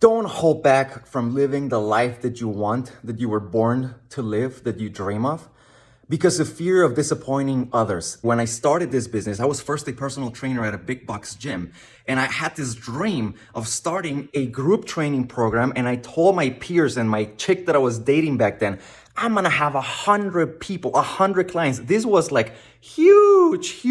Don't hold back from living the life that you want, that you were born to live, that you dream of, because of fear of disappointing others. When I started this business, I was first a personal trainer at a big box gym, and I had this dream of starting a group training program. And I told my peers and my chick that I was dating back then, I'm gonna have 100 people, 100 clients. This was like huge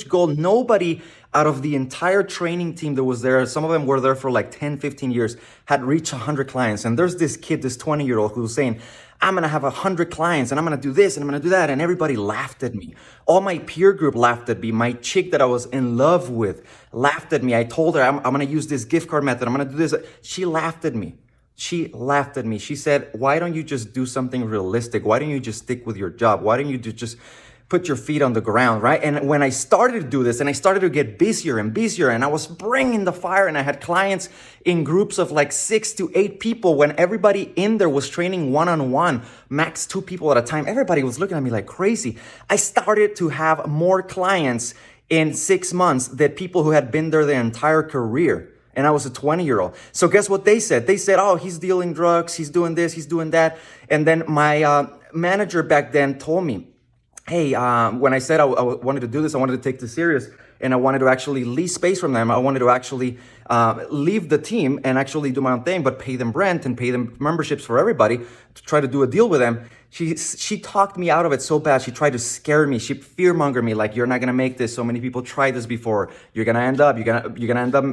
goal. Nobody out of the entire training team that was there, some of them were there for like 10, 15 years, had reached 100 clients. And there's this kid, this 20-year-old who was saying, I'm gonna have 100 clients and I'm gonna do this and I'm gonna do that. And everybody laughed at me. All my peer group laughed at me. My chick that I was in love with laughed at me. I told her, I'm gonna use this gift card method. I'm gonna do this. She laughed at me. She laughed at me. She said, why don't you just do something realistic? Why don't you just stick with your job? Why don't you just put your feet on the ground, right? And when I started to do this and I started to get busier and busier and I was bringing the fire and I had clients in groups of like 6 to 8 people, when everybody in there was training one-on-one, max 2 people at a time, everybody was looking at me like crazy. I started to have more clients in 6 months than people who had been there their entire career. And I was a 20-year-old. So guess what they said? They said, oh, he's dealing drugs, he's doing this, he's doing that. And then my manager back then told me, hey, when I said I wanted to do this, I wanted to take this serious, and I wanted to actually lease space from them. I wanted to actually leave the team and actually do my own thing, but pay them rent and pay them memberships for everybody to try to do a deal with them. She talked me out of it so bad. She tried to scare me. She fear-mongered me, like, you're not gonna make this. So many people tried this before. You're gonna end up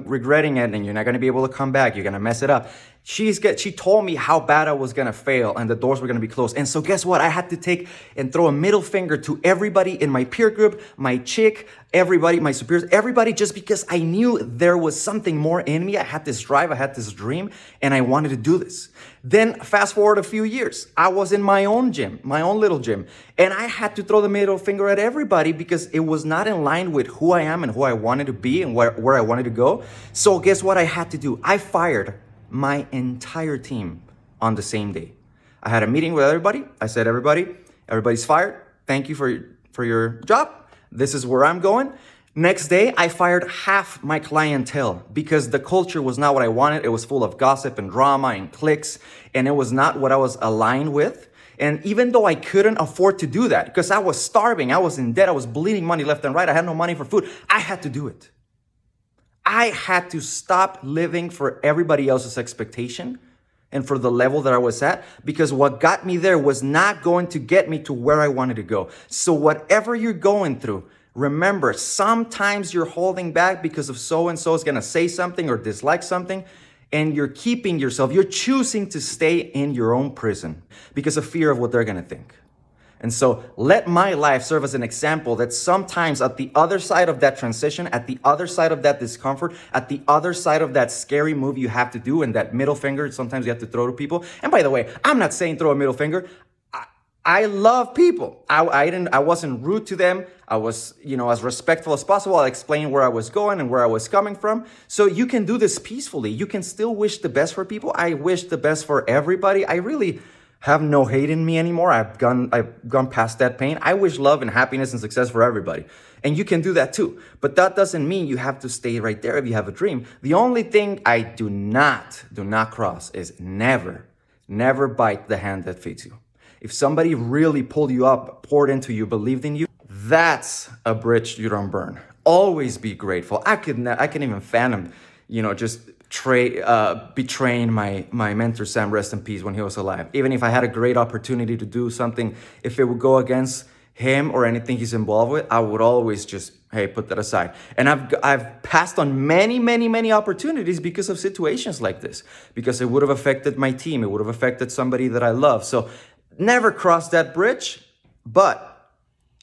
regretting it, and you're not gonna be able to come back. You're gonna mess it up. She told me how bad I was gonna fail and the doors were gonna be closed. And so guess what? I had to take and throw a middle finger to everybody in my peer group, my chick, everybody, my superiors, everybody, just because I knew there was something more in me. I had this drive, I had this dream, and I wanted to do this. Then fast forward a few years, I was in my own gym, my own little gym, and I had to throw the middle finger at everybody because it was not in line with who I am and who I wanted to be and where I wanted to go. So guess what I had to do? I fired my entire team on the same day. I had a meeting with everybody. I said, everybody's fired. Thank you for your job. This is where I'm going. Next day, I fired half my clientele because the culture was not what I wanted. It was full of gossip and drama and cliques, and it was not what I was aligned with. And even though I couldn't afford to do that because I was starving, I was in debt, I was bleeding money left and right, I had no money for food, I had to do it. I had to stop living for everybody else's expectation and for the level that I was at, because what got me there was not going to get me to where I wanted to go. So whatever you're going through, remember, sometimes you're holding back because of so-and-so is going to say something or dislike something, and you're keeping yourself, you're choosing to stay in your own prison because of fear of what they're going to think. And so let my life serve as an example that sometimes at the other side of that transition, at the other side of that discomfort, at the other side of that scary move you have to do, and that middle finger sometimes you have to throw to people. And by the way, I'm not saying throw a middle finger. I love people. I wasn't rude to them. I was, as respectful as possible. I explained where I was going and where I was coming from. So you can do this peacefully. You can still wish the best for people. I wish the best for everybody. I really have no hate in me anymore. I've gone past that pain. I wish love and happiness and success for everybody. And you can do that too. But that doesn't mean you have to stay right there if you have a dream. The only thing I do not cross is never bite the hand that feeds you. If somebody really pulled you up, poured into you, believed in you, that's a bridge you don't burn. Always be grateful. I can even fathom, just betraying my mentor, Sam, rest in peace, when he was alive. Even if I had a great opportunity to do something, if it would go against him or anything he's involved with, I would always just, hey, put that aside. And I've passed on many opportunities because of situations like this, because it would have affected my team. It would have affected somebody that I love. So never cross that bridge. But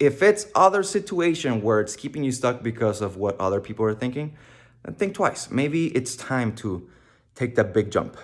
if it's other situation where it's keeping you stuck because of what other people are thinking, then think twice. Maybe it's time to take that big jump.